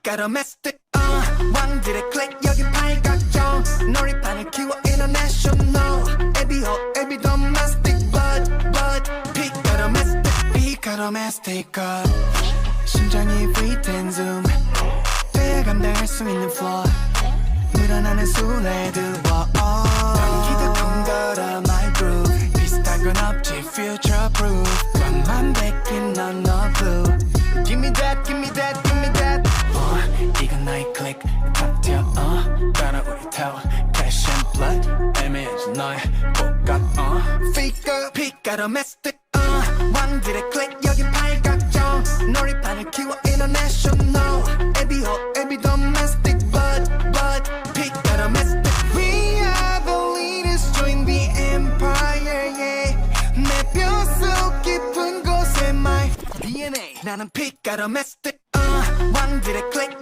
빛깔 메스틱 왕들의 클릭 여긴 팔각정 놀이판을 키워 international 에비 domestic but 빛깔 메스틱 심장이 beat and zoom 돼야 감당할 수 있는 flow 늘어나는 순애들 단기도 꿈걸어 my groove 비슷한 건 없지 future proof 꽉만 베낀 넌 no clue Give me that 이건 나의 클릭 탑 티어 따라오리 타워 cash and blood 애매해진 너의 복각 빛깔 메스틱 왕들의 클릭 여긴 팔각정 놀이판을 키워 international 에비 domestic but 빛깔 메스틱 We are the leaders join the empire yeah 내 뼛속 깊은 곳에 my DNA 나는 빛깔 메스틱 왕들의 클릭